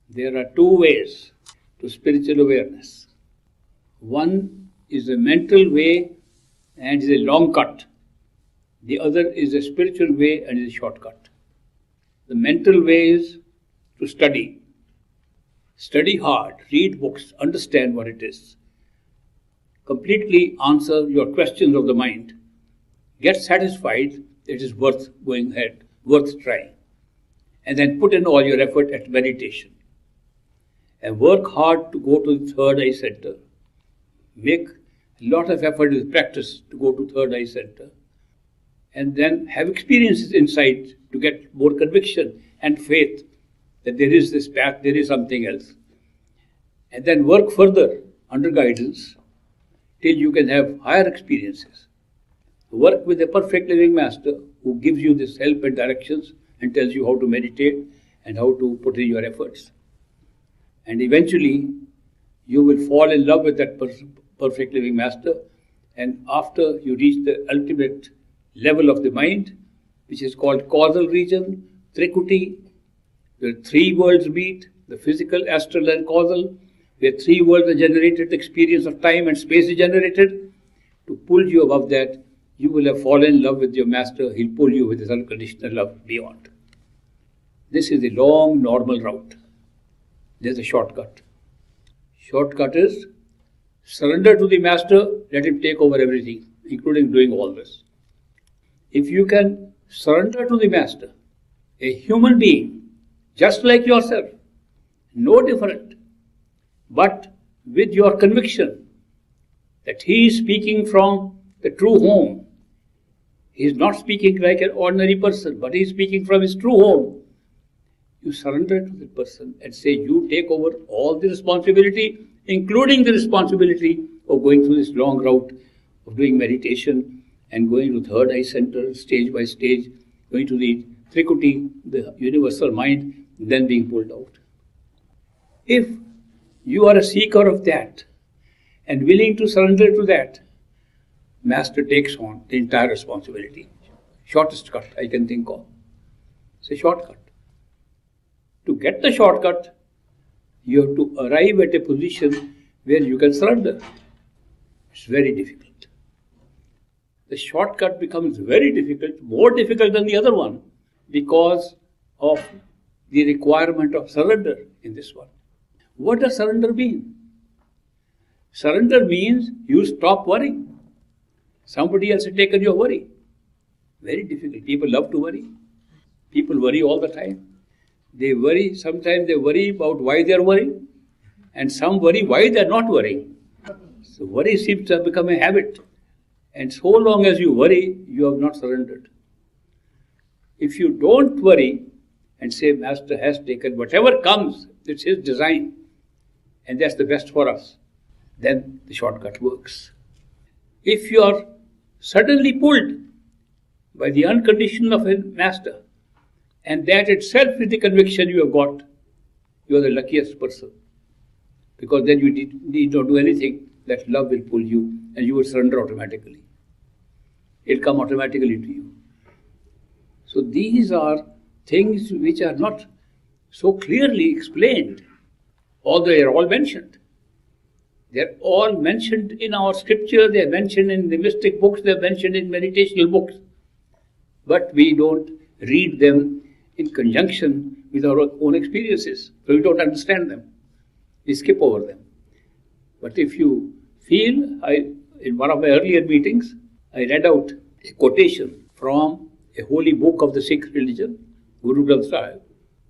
There are two ways to spiritual awareness. One is a mental way and is a long cut. The other is a spiritual way and is a shortcut. The mental way is to study. Study hard, read books, understand what it is. Completely answer your questions of the mind. Get satisfied it is worth going ahead, worth trying. And then put in all your effort at meditation. And work hard to go to the third eye center. Make a lot of effort with practice to go to third eye center. And then have experiences inside to get more conviction and faith that there is this path, there is something else. And then work further under guidance till you can have higher experiences. Work with a perfect living master who gives you this help and directions and tells you how to meditate and how to put in your efforts. And eventually, you will fall in love with that perfect living master. And after you reach the ultimate level of the mind, which is called causal region, Trikuti, where three worlds meet, the physical, astral and causal, where three worlds are generated, the experience of time and space is generated. To pull you above that, you will have fallen in love with your master. He'll pull you with his unconditional love beyond. This is the long, normal route. There's a shortcut. Shortcut is surrender to the master, let him take over everything, including doing all this. If you can surrender to the master, a human being, just like yourself, no different, but with your conviction that he is speaking from the true home. He is not speaking like an ordinary person, but he is speaking from his true home. You surrender to the person and say, you take over all the responsibility, including the responsibility of going through this long route of doing meditation and going to third eye center, stage by stage, going to the Trikuti, the universal mind, then being pulled out. If you are a seeker of that and willing to surrender to that, Master takes on the entire responsibility. Shortest cut I can think of. It's a shortcut. To get the shortcut, you have to arrive at a position where you can surrender. It's very difficult. The shortcut becomes very difficult, more difficult than the other one, because of the requirement of surrender in this one. What does surrender mean? Surrender means you stop worrying. Somebody else has taken your worry. Very difficult. People love to worry. People worry all the time. They worry, sometimes they worry about why they are worrying, and some worry why they are not worrying. So worry seems to have become a habit. And so long as you worry, you have not surrendered. If you don't worry and say, Master has taken whatever comes, it's his design, and that's the best for us, then the shortcut works. If you are suddenly pulled by the unconditional of a master, and that itself is the conviction you have got, you are the luckiest person. Because then you need not do anything, that love will pull you and you will surrender automatically. It will come automatically to you. So these are things which are not so clearly explained, although they are all mentioned. They are all mentioned in our scripture, they are mentioned in the mystic books, they are mentioned in meditational books. But we don't read them in conjunction with our own experiences, so we don't understand them. We skip over them. But if you feel, in one of my earlier meetings, I read out a quotation from a holy book of the Sikh religion, Guru Granth Sahib,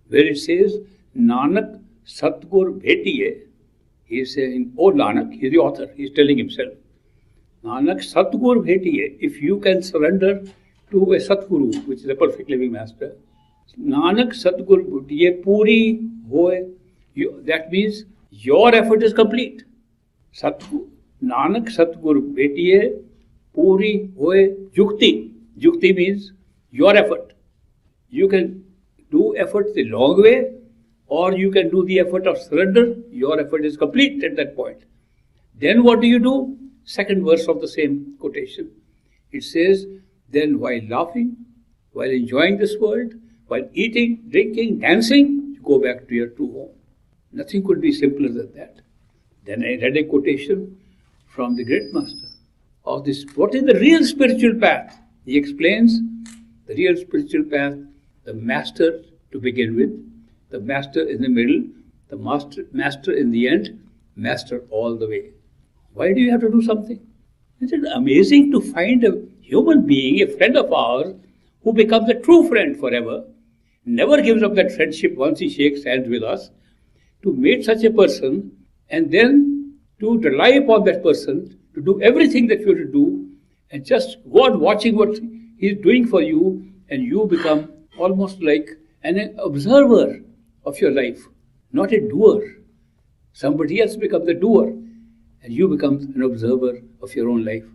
where it says, Nanak Satgur Bhetiye. He is saying, oh Nanak, he is the author, he is telling himself. Nanak Satgur Bhetiye, if you can surrender to a Satguru, which is a perfect living master, Nanak Satgur Bhetiye Puri Hoye, that means your effort is complete. Nanak Satgur Bhetiye Puri Hoye Jukti. Jukti means your effort. You can do effort the long way, or you can do the effort of surrender. Your effort is complete at that point. Then what do? Second verse of the same quotation. It says, then while laughing, while enjoying this world, while eating, drinking, dancing, you go back to your true home. Nothing could be simpler than that. Then I read a quotation from the great master of this. What is the real spiritual path? He explains the real spiritual path, the master to begin with, the master in the middle, the master in the end, master all the way. Why do you have to do something? Isn't it amazing to find a human being, a friend of ours, who becomes a true friend forever, never gives up that friendship once he shakes hands with us, to meet such a person and then to rely upon that person to do everything that you have to do and just go on watching what he is doing for you, and you become almost like an observer of your life, not a doer. Somebody else becomes the doer and you become an observer of your own life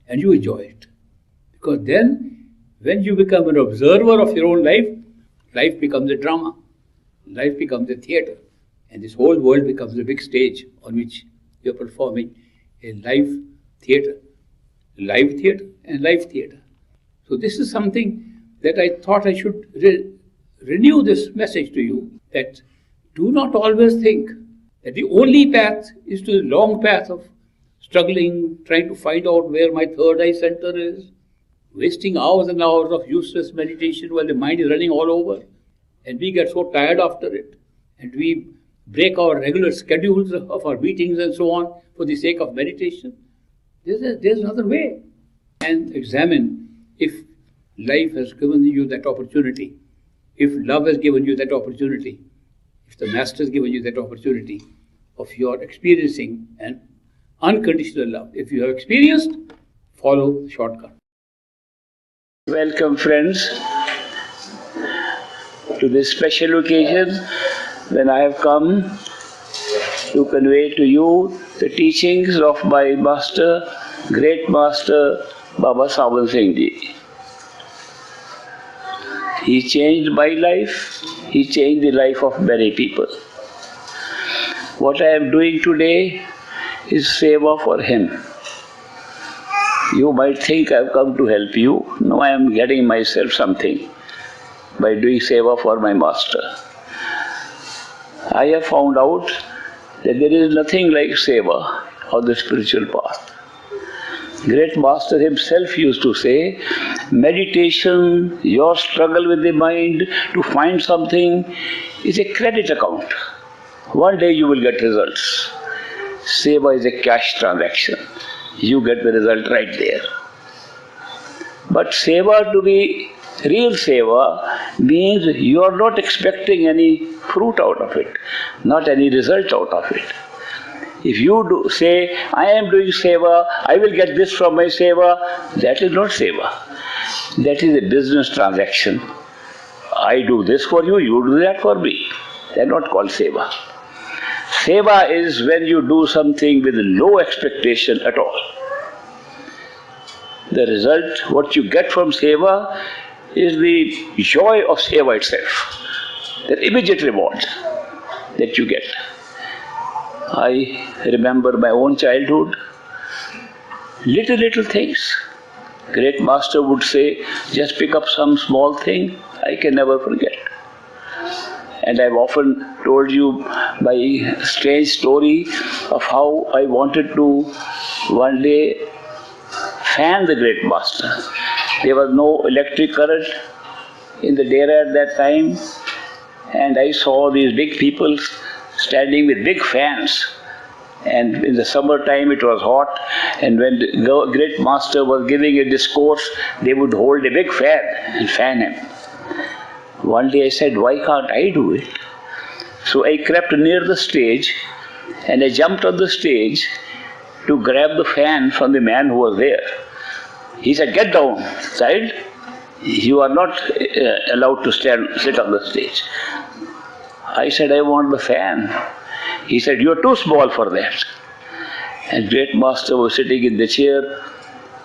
and you enjoy it. Because then, when you become an observer of your own life, life becomes a drama, life becomes a theatre, and this whole world becomes a big stage on which you're performing a live theatre and live theatre. So this is something that I thought I should renew this message to you, that do not always think that the only path is to the long path of struggling, trying to find out where my third eye center is, wasting hours and hours of useless meditation while the mind is running all over, and we get so tired after it, and we break our regular schedules of our meetings and so on for the sake of meditation. There's another way. And examine if life has given you that opportunity, if love has given you that opportunity, if the Master has given you that opportunity of your experiencing an unconditional love. If you have experienced, follow the shortcut. Welcome, friends, to this special occasion when I have come to convey to you the teachings of my Master, great Master, Baba Sawan Singh Ji. He changed my life, he changed the life of many people. What I am doing today is seva for him. You might think I have come to help you. No, I am getting myself something by doing seva for my Master. I have found out that there is nothing like seva on the spiritual path. Great Master himself used to say, meditation, your struggle with the mind to find something is a credit account. One day you will get results. Seva is a cash transaction. You get the result right there. But seva, to be real seva, means you are not expecting any fruit out of it, not any result out of it. If you say, I am doing seva, I will get this from my seva, that is not seva. That is a business transaction. I do this for you, you do that for me. They are not called seva. Seva is when you do something with low expectation at all. The result, what you get from seva, is the joy of seva itself, the immediate reward that you get. I remember my own childhood, little things. Great Master would say, just pick up some small thing, I can never forget. And I've often told you my strange story of how I wanted to one day fan the Great Master. There was no electric current in the dera at that time, and I saw these big people standing with big fans. And in the summertime it was hot, and when the Great Master was giving a discourse, they would hold a big fan and fan him. One day I said, why can't I do it? So I crept near the stage and I jumped on the stage to grab the fan from the man who was there. He said, get down, child. You are not allowed to sit on the stage. I said, I want the fan. He said, you are too small for that. And Great Master was sitting in the chair.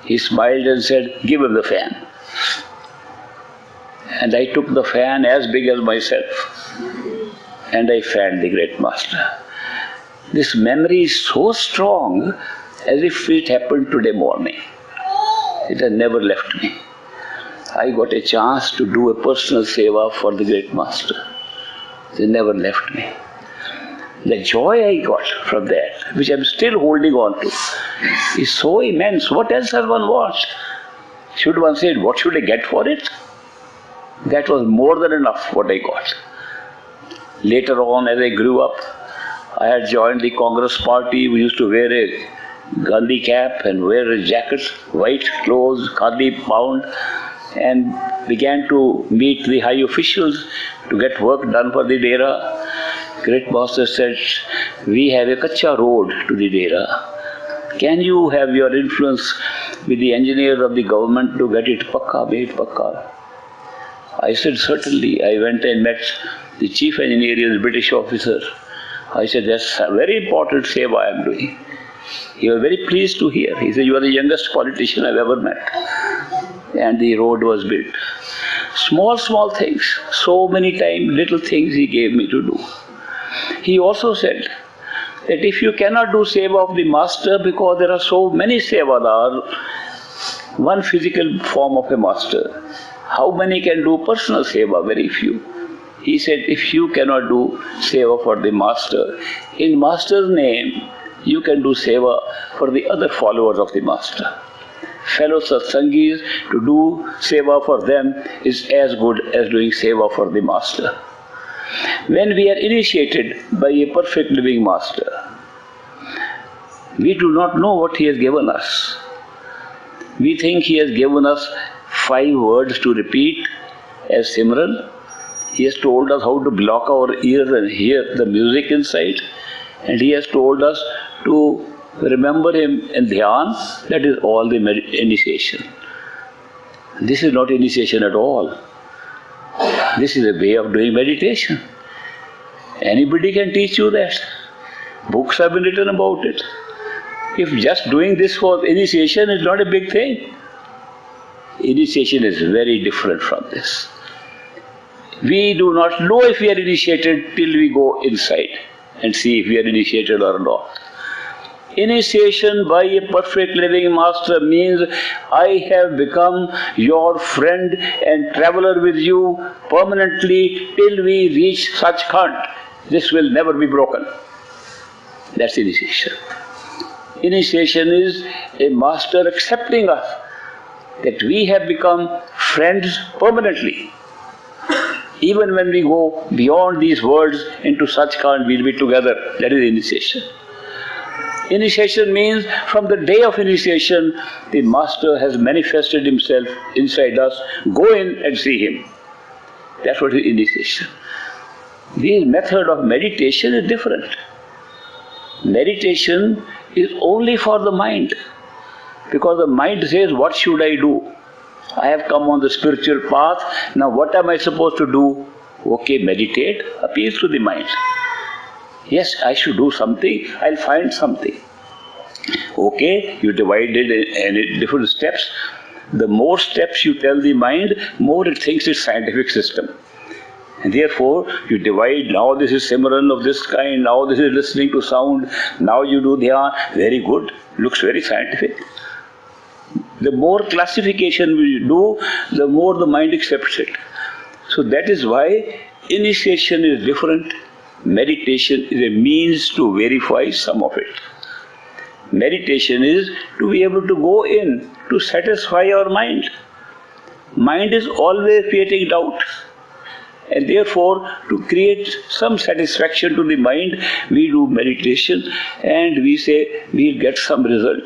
He smiled and said, give him the fan. And I took the fan as big as myself and I fanned the Great Master. This memory is so strong as if it happened today morning. It has never left me. I got a chance to do a personal seva for the Great Master. It never left me. The joy I got from that, which I'm still holding on to, is so immense. What else does one want? Should one say, what should I get for it? That was more than enough what I got. Later on, as I grew up, I had joined the Congress party. We used to wear a Gandhi cap and wear a jacket, white clothes, hardly bound, and began to meet the high officials to get work done for the Dera. Great Master said, we have a kacha road to the Dera. Can you have your influence with the engineers of the government to get it pakka, made pakka? I said, certainly. I went and met the chief engineer, the British officer. I said, that's a very important seva I am doing. He was very pleased to hear. He said, you are the youngest politician I've ever met. And the road was built. Small things. So many times, little things he gave me to do. He also said that if you cannot do seva of the master because there are so many sevadar, one physical form of a master, how many can do personal seva? Very few. He said, if you cannot do seva for the master, in master's name, you can do seva for the other followers of the master. Fellow satsangis, to do seva for them is as good as doing seva for the master. When we are initiated by a perfect living master, we do not know what he has given us. We think he has given us 5 words to repeat as Simran. He has told us how to block our ears and hear the music inside. And he has told us to remember him in dhyan. That is all the initiation. This is not initiation at all. This is a way of doing meditation. Anybody can teach you that. Books have been written about it. If just doing this was initiation, it's not a big thing. Initiation is very different from this. We do not know if we are initiated till we go inside and see if we are initiated or not. Initiation by a perfect living master means I have become your friend and traveler with you permanently till we reach such khand. This will never be broken. That's initiation. Initiation is a master accepting us, that we have become friends permanently. Even when we go beyond these worlds into such khand, we'll be together. That is initiation. Initiation means from the day of initiation, the master has manifested himself inside us. Go in and see him. That's what is initiation. The method of meditation is different. Meditation is only for the mind. Because the mind says, what should I do? I have come on the spiritual path. Now what am I supposed to do? Okay, meditate, appeals to the mind. Yes, I should do something, I'll find something. Okay, you divide it in different steps. The more steps you tell the mind, more it thinks it's scientific system. And therefore, you divide, now this is Simran of this kind, now this is listening to sound, now you do dhyan, very good, looks very scientific. The more classification we do, the more the mind accepts it. So that is why initiation is different. Meditation is a means to verify some of it. Meditation is to be able to go in, to satisfy our mind. Mind is always creating doubt. And therefore, to create some satisfaction to the mind, we do meditation and we say we'll get some result.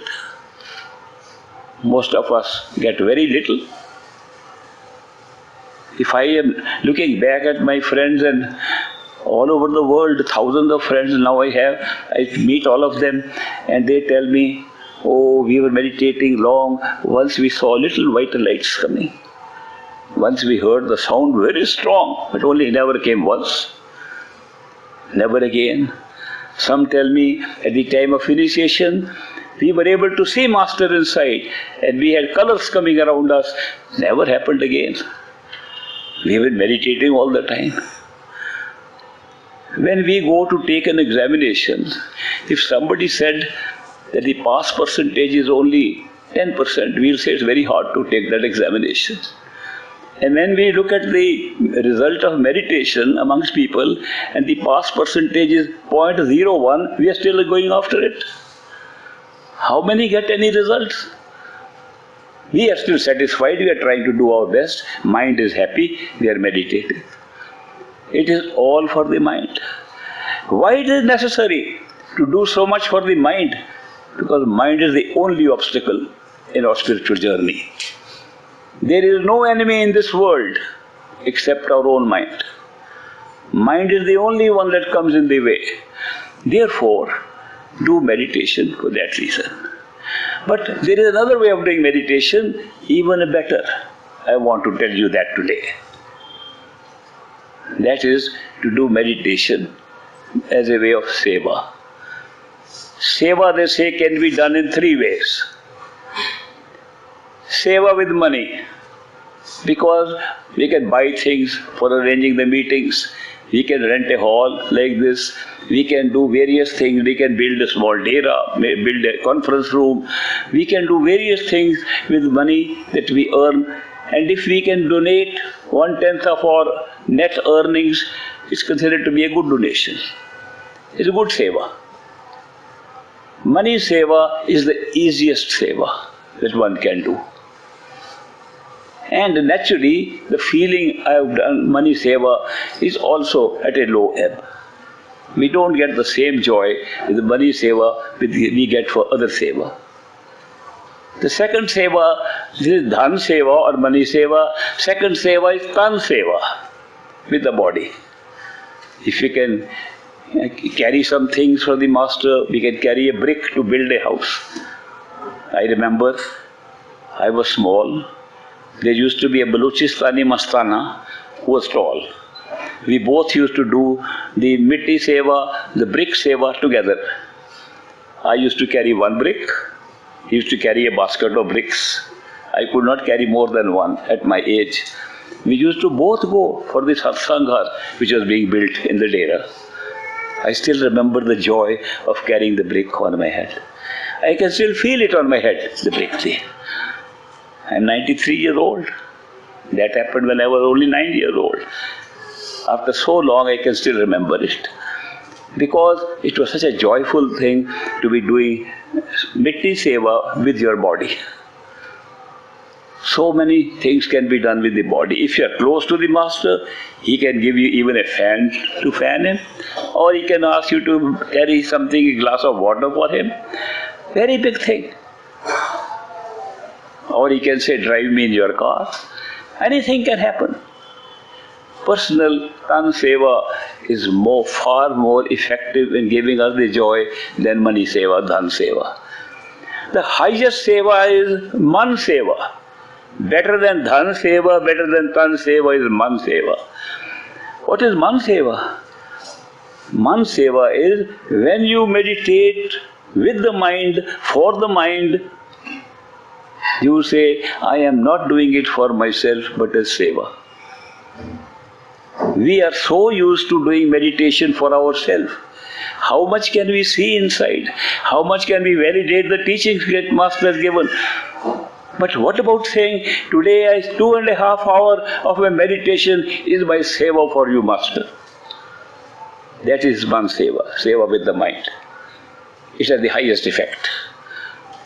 Most of us get very little. If I am looking back at my friends and all over the world, thousands of friends now I meet all of them and they tell me, oh, we were meditating long, once we saw little white lights coming. Once we heard the sound very strong, but only never came once. Never again. Some tell me at the time of initiation, we were able to see Master inside and we had colors coming around us. Never happened again. We were meditating all the time. When we go to take an examination, if somebody said that the pass percentage is only 10%, we'll say it's very hard to take that examination. And when we look at the result of meditation amongst people and the pass percentage is 0.01, we are still going after it. How many get any results? We are still satisfied, we are trying to do our best, mind is happy, we are meditating. It is all for the mind. Why it is necessary to do so much for the mind? Because mind is the only obstacle in our spiritual journey. There is no enemy in this world except our own mind. Mind is the only one that comes in the way. Therefore, do meditation for that reason. But there is another way of doing meditation, even better. I want to tell you that today. That is to do meditation as a way of seva. Seva, they say, can be done in 3 ways. Seva with money, because we can buy things for arranging the meetings. We can rent a hall like this. We can do various things. We can build a small dera, build a conference room. We can do various things with money that we earn. And if we can donate 1/10 of our net earnings, it's considered to be a good donation. It's a good seva. Money seva is the easiest seva that one can do. And naturally, the feeling I have done money seva is also at a low ebb. We don't get the same joy with the money seva we get for other seva. The second seva, this is dhan seva or money seva. Second seva is tan seva, with the body. If we can carry some things for the master, we can carry a brick to build a house. I remember, I was small. There used to be a Baluchistani Mastana who was tall. We both used to do the mitti seva, the brick seva together. I used to carry 1 brick. He used to carry a basket of bricks. I could not carry more than 1 at my age. We used to both go for the satsanga which was being built in the dera. I still remember the joy of carrying the brick on my head. I can still feel it on my head, the brick. I'm 93 years old. That happened when I was only 9 years old. After so long, I can still remember it. Because it was such a joyful thing to be doing mitti seva with your body. So many things can be done with the body. If you are close to the master, he can give you even a fan to fan him, or he can ask you to carry something, a glass of water for him. Very big thing. Or he can say, drive me in your car. Anything can happen. Personal tan seva is far more effective in giving us the joy than money seva, dhan seva. The highest seva is man seva. Better than dhan seva, better than tan seva is man seva. What is man seva? Man seva is when you meditate with the mind, for the mind, you say, I am not doing it for myself, but as seva. We are so used to doing meditation for ourselves. How much can we see inside? How much can we validate the teachings that Master has given? But what about saying, today 2.5 hours of my meditation is my seva for you, Master. That is man seva, seva with the mind. It has the highest effect.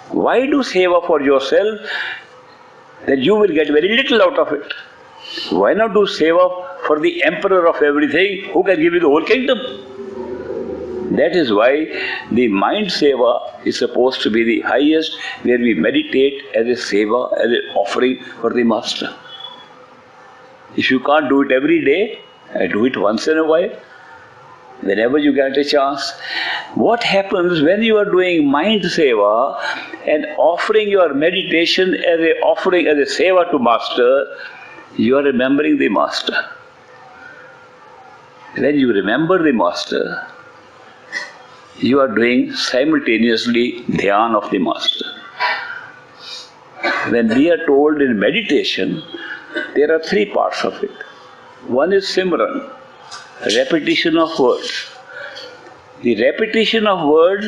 Why do seva for yourself? Then you will get very little out of it. Why not do seva for the emperor of everything who can give you the whole kingdom? That is why the mind seva is supposed to be the highest, where we meditate as a seva, as an offering for the master. If you can't do it every day, do it once in a while. Whenever you get a chance. What happens when you are doing mind seva and offering your meditation as a offering, as a seva to master, you are remembering the master. When you remember the master, you are doing simultaneously dhyan of the master. When we are told in meditation, there are 3 parts of it. One is simran, repetition of words. The repetition of words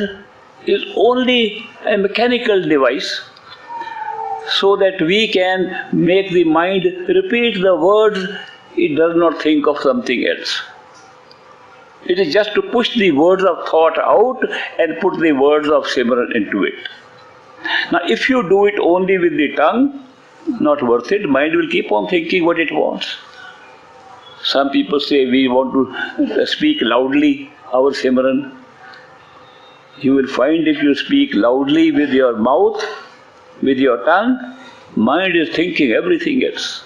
is only a mechanical device. so that we can make the mind repeat the words. It does not think of something else. It is just to push the words of thought out and put the words of Simran into it. Now, if you do it only with the tongue, not worth it. Mind will keep on thinking what it wants. Some people say we want to speak loudly our Simran. You will find if you speak loudly with your mouth, with your tongue, mind is thinking everything else.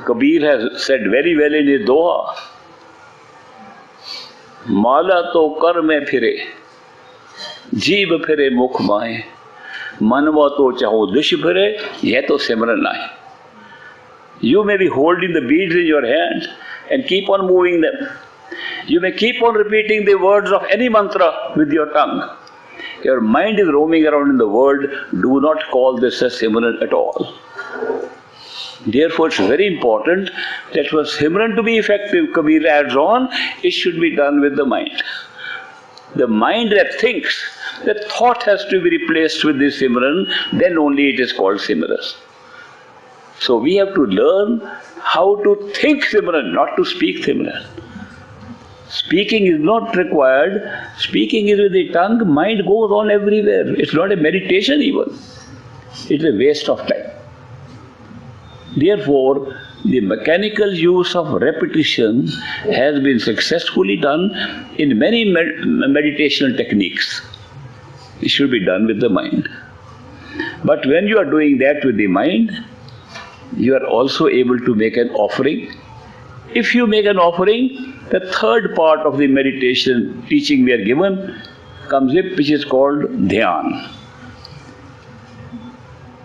Kabir has said very well in his Doha, Mala to kar mein phire, jeeb phire mukh maahe, manwa to chaho dish phire, yeh to Simran aaye. You may be holding the beads in your hand and keep on moving them. You may keep on repeating the words of any mantra with your tongue. Your mind is roaming around in the world. Do not call this a Simran at all. Therefore, it's very important that for Simran to be effective, Kabir adds on, it should be done with the mind. The mind that thinks, the thought has to be replaced with this Simran, then only it is called Simran. So we have to learn how to think Simran, not to speak Simran. Speaking is not required. Speaking is with the tongue. Mind goes on everywhere. It's not a meditation even. It's a waste of time. Therefore, the mechanical use of repetition has been successfully done in many meditational techniques. It should be done with the mind. But when you are doing that with the mind, you are also able to make an offering. If you make an offering, the third part of the meditation teaching we are given comes in, which is called dhyan.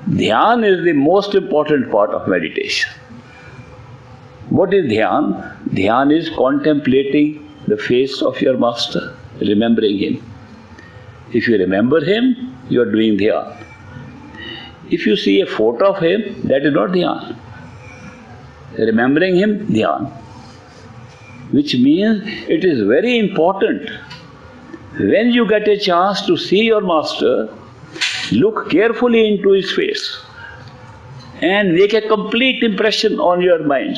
Dhyan is the most important part of meditation. What is dhyan? Dhyan is contemplating the face of your master, remembering him. If you remember him, you are doing dhyan. If you see a photo of him, that is not dhyan. Remembering him, dhyan. Which means it is very important. When you get a chance to see your master, look carefully into his face and make a complete impression on your mind.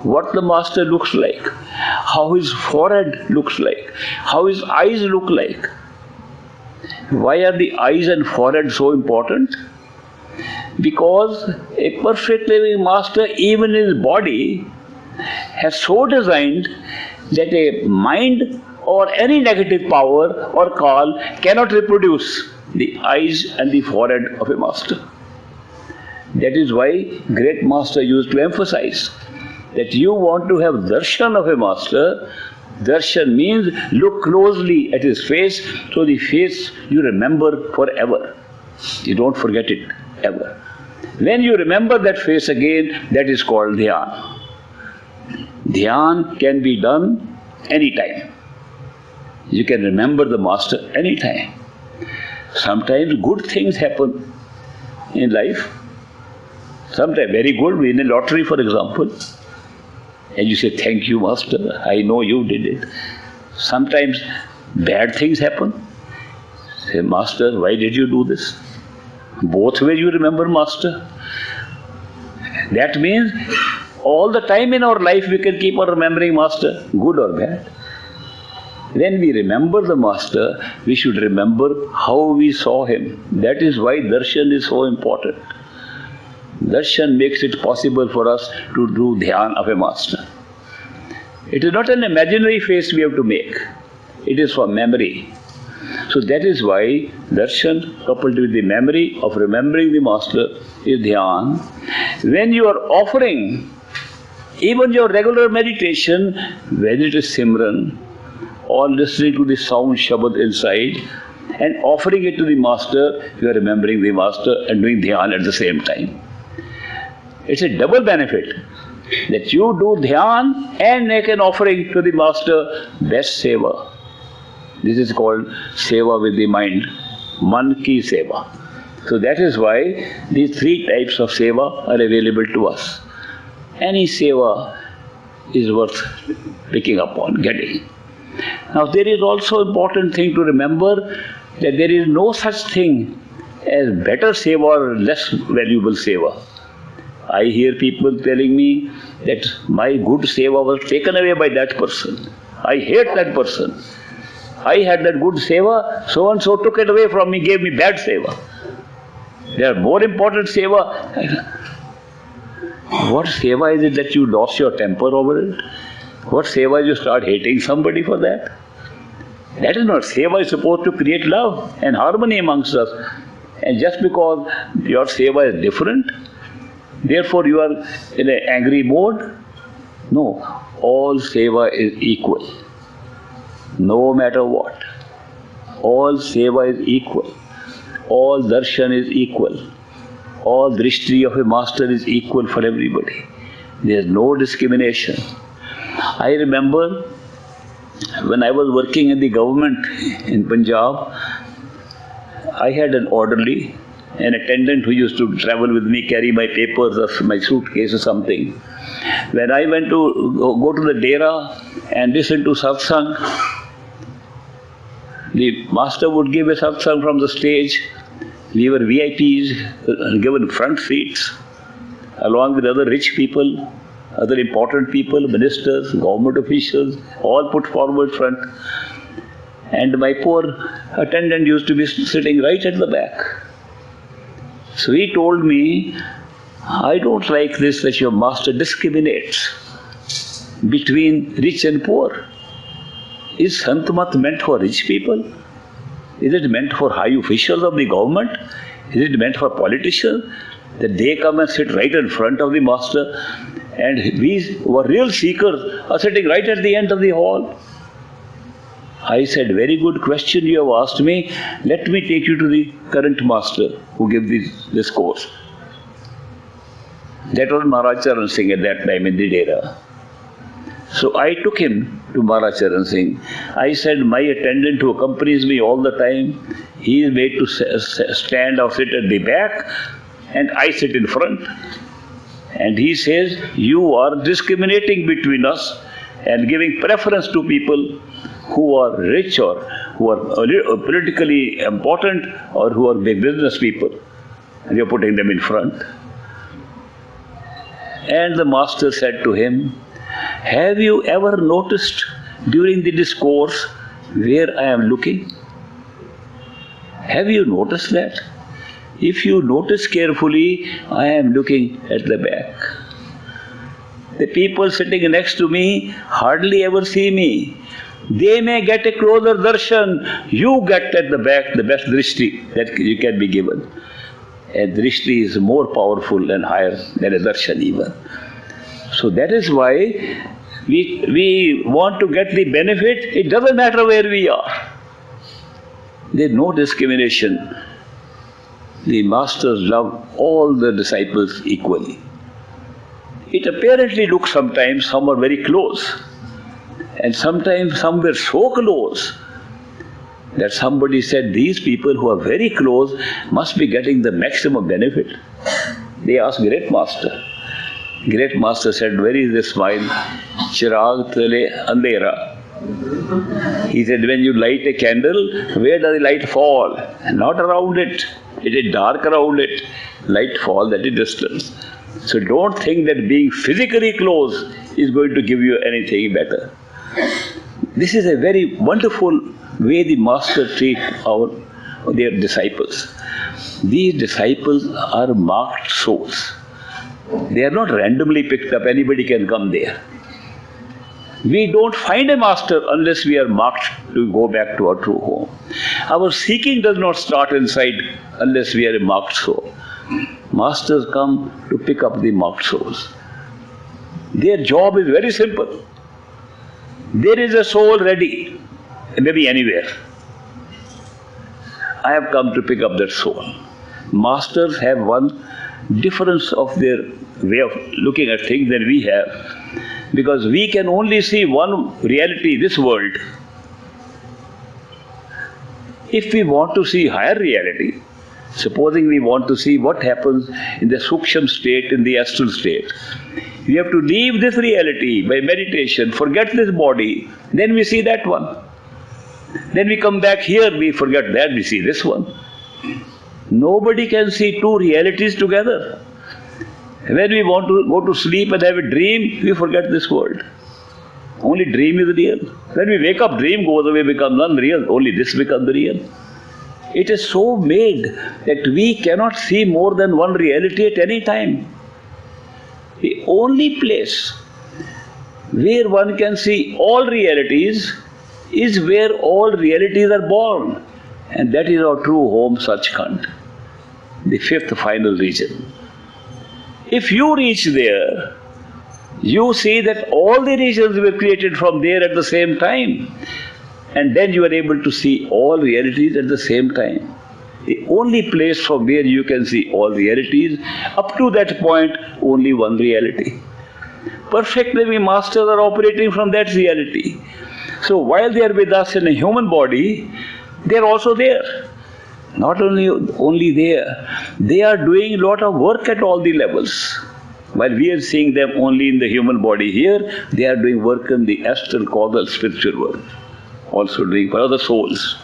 What the master looks like, how his forehead looks like, how his eyes look like. Why are the eyes and forehead so important? Because a perfect living master, even his body, has so designed that a mind or any negative power or call cannot reproduce the eyes and the forehead of a master. That is why great master used to emphasize that you want to have darshan of a master. Darshan means look closely at his face, so the face you remember forever. You don't forget it ever. When you remember that face again, that is called dhyan. Dhyan can be done anytime. You can remember the master anytime. Sometimes good things happen in life. Sometimes very good. We win a lottery, for example. And you say, thank you, master. I know you did it. Sometimes bad things happen. Say, master, why did you do this? Both ways you remember master. That means all the time in our life we can keep on remembering master, good or bad. When we remember the master, we should remember how we saw him. That is why darshan is so important. Darshan makes it possible for us to do dhyan of a master. It is not an imaginary face we have to make. It is for memory. So that is why darshan coupled with the memory of remembering the master is dhyan. When you are offering even your regular meditation, whether it is Simran or listening to the sound Shabad inside and offering it to the master, you are remembering the master and doing dhyan at the same time. It's a double benefit that you do dhyan and make an offering to the master, best seva. This is called seva with the mind, man ki seva. So that is why these three types of seva are available to us. Any seva is worth picking up on, getting. Now there is also important thing to remember that there is no such thing as better seva or less valuable seva. I hear people telling me that my good seva was taken away by that person. I hate that person. I had that good seva, so and so took it away from me, gave me bad seva. There are more important seva. What seva is it that you lost your temper over it? What seva is you start hating somebody for that? That is not seva. Is supposed to create love and harmony amongst us. And just because your seva is different, therefore you are in an angry mode? No, all seva is equal. No matter what. All seva is equal. All darshan is equal. All drishti of a master is equal for everybody. There is no discrimination. I remember when I was working in the government in Punjab, I had an orderly, an attendant who used to travel with me, carry my papers or my suitcase or something. When I went to go to the dera and listen to satsang, the master would give a satsang from the stage. We were VIPs, given front seats, along with other rich people, other important people, ministers, government officials, all put forward front. And my poor attendant used to be sitting right at the back. So he told me, I don't like this that your master discriminates between rich and poor. Is Santmat meant for rich people? Is it meant for high officials of the government? Is it meant for politicians? That they come and sit right in front of the master, and we who are real seekers are sitting right at the end of the hall. I said, very good question you have asked me. Let me take you to the current master who gave this course. That was Maharaj Charan Singh at that time in the dera. So I took him to Maharaj Charan Singh. I said, my attendant who accompanies me all the time, he is made to stand or sit at the back, and I sit in front. And he says, you are discriminating between us and giving preference to people who are rich or who are politically important or who are big business people. And you're putting them in front. And the master said to him, have you ever noticed during the discourse where I am looking? Have you noticed that? If you notice carefully, I am looking at the back. The people sitting next to me hardly ever see me. They may get a closer darshan. You get at the back the best drishti that you can be given. A drishti is more powerful and higher than a darshan even. So that is why we want to get the benefit. It doesn't matter where we are. There is no discrimination. The masters love all the disciples equally. It apparently looks sometimes some are very close. And sometimes some were so close that somebody said these people who are very close must be getting the maximum benefit. They asked Great Master. Great Master said, where is the smile? Chirag tale andhera. He said, when you light a candle, where does the light fall? Not around it. It is dark around it. Light falls at a distance. So don't think that being physically close is going to give you anything better. This is a very wonderful way the Master treats their disciples. These disciples are marked souls. They are not randomly picked up, anybody can come there. We don't find a master unless we are marked to go back to our true home. Our seeking does not start inside unless we are a marked soul. Masters come to pick up the marked souls. Their job is very simple. There is a soul ready, maybe anywhere. I have come to pick up that soul. Masters have one difference of their way of looking at things than we have. Because we can only see one reality, this world. If we want to see higher reality, supposing we want to see what happens in the suksham state, in the astral state, we have to leave this reality by meditation, forget this body, then we see that one. Then we come back here, we forget that, we see this one. Nobody can see two realities together. When we want to go to sleep and have a dream, we forget this world. Only dream is real. When we wake up, dream goes away, becomes unreal. Only this becomes real. It is so made that we cannot see more than one reality at any time. The only place where one can see all realities is where all realities are born. And that is our true home, Sachkhand, the fifth final region. If you reach there, you see that all the regions were created from there at the same time. And then you are able to see all realities at the same time. The only place from where you can see all realities, up to that point, only one reality. Perfect living masters are operating from that reality. So while they are with us in a human body, they are also there. Not only there, they are doing a lot of work at all the levels. While we are seeing them only in the human body here, they are doing work in the astral, causal, spiritual world. Also doing for other souls.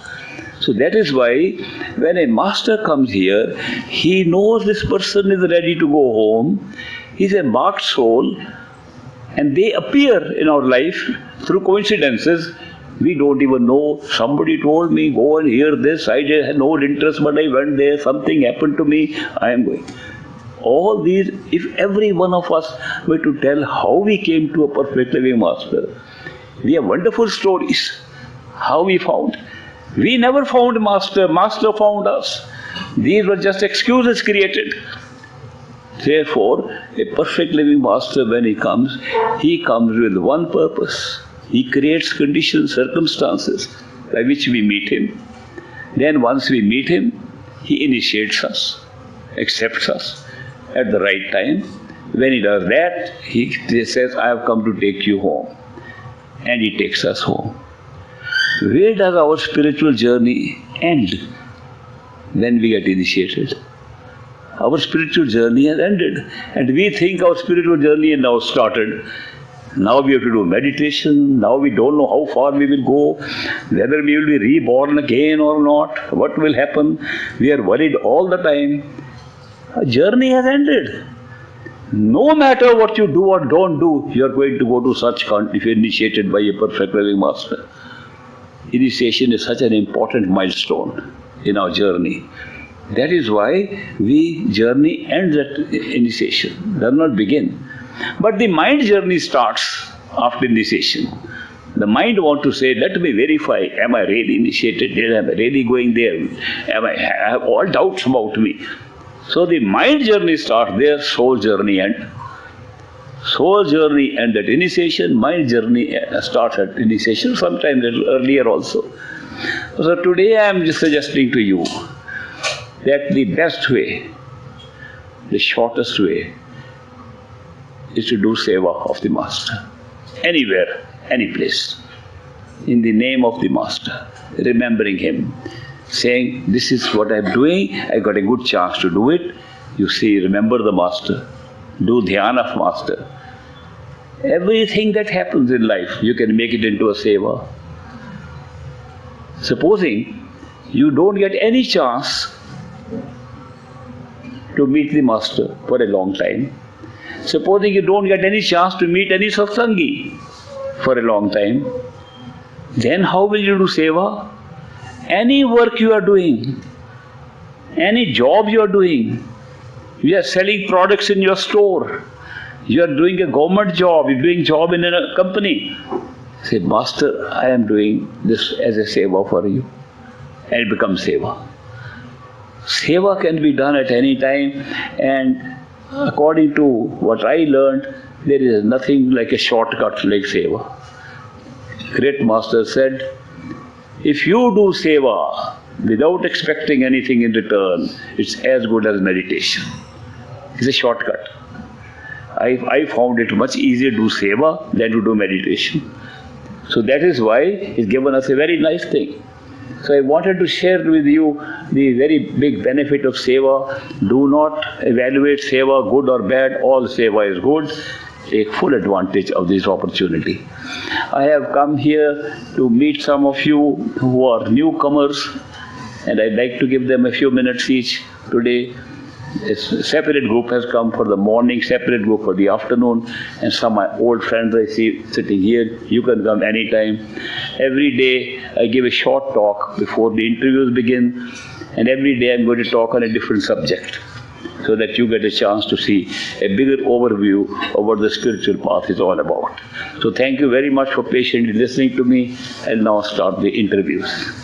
So that is why when a master comes here, he knows this person is ready to go home. He is a marked soul, and they appear in our life through coincidences. We don't even know. Somebody told me, go and hear this. I had no interest, but I went there. Something happened to me. I am going. All these, if every one of us were to tell how we came to a perfect living master, we have wonderful stories. How we found. We never found master. Master found us. These were just excuses created. Therefore, a perfect living master, when he comes with one purpose. He creates conditions, circumstances by which we meet him. Then once we meet him, he initiates us, accepts us at the right time. When he does that, he says, I have come to take you home. And he takes us home. Where does our spiritual journey end when we get initiated? Our spiritual journey has ended. And we think our spiritual journey has now started. Now we have to do meditation. Now we don't know how far we will go, whether we will be reborn again or not, what will happen. We are worried all the time. Our journey has ended. No matter what you do or don't do, you are going to go to Sachkhand if you are initiated by a perfect living master. Initiation is such an important milestone in our journey. That is why we journey ends at initiation, does not begin. But the mind journey starts after initiation. The mind wants to say, let me verify, am I really initiated? Am I really going there? I have all doubts about me. So the mind journey starts there, soul journey ends. Soul journey ends at initiation, mind journey starts at initiation, sometimes earlier also. So today I am just suggesting to you that the best way, the shortest way, is to do Seva of the Master. Anywhere, any place. In the name of the Master. Remembering him. Saying, this is what I am doing, I got a good chance to do it. You see, remember the Master. Do Dhyana of Master. Everything that happens in life, you can make it into a Seva. Supposing you don't get any chance to meet the Master for a long time. Supposing you don't get any chance to meet any satsangi for a long time, then how will you do Seva? Any work you are doing, any job you are doing, you are selling products in your store, you are doing a government job, you are doing job in a company. Say, Master, I am doing this as a Seva for you. And it becomes Seva. Seva can be done at any time, and according to what I learned, there is nothing like a shortcut like Seva. Great Master said, if you do Seva without expecting anything in return, it's as good as meditation. It's a shortcut. I found it much easier to do Seva than to do meditation. So that is why it's given us a very nice thing. So I wanted to share with you the very big benefit of Seva. Do not evaluate Seva good or bad. All Seva is good. Take full advantage of this opportunity. I have come here to meet some of you who are newcomers, and I'd like to give them a few minutes each Today, a separate group has come for the morning, separate group for the afternoon, and some of my old friends I see sitting here. You can come anytime. Every day I give a short talk before the interviews begin, and every day I'm going to talk on a different subject, so that you get a chance to see a bigger overview of what the spiritual path is all about. So thank you very much for patiently listening to me. I'll now start the interviews.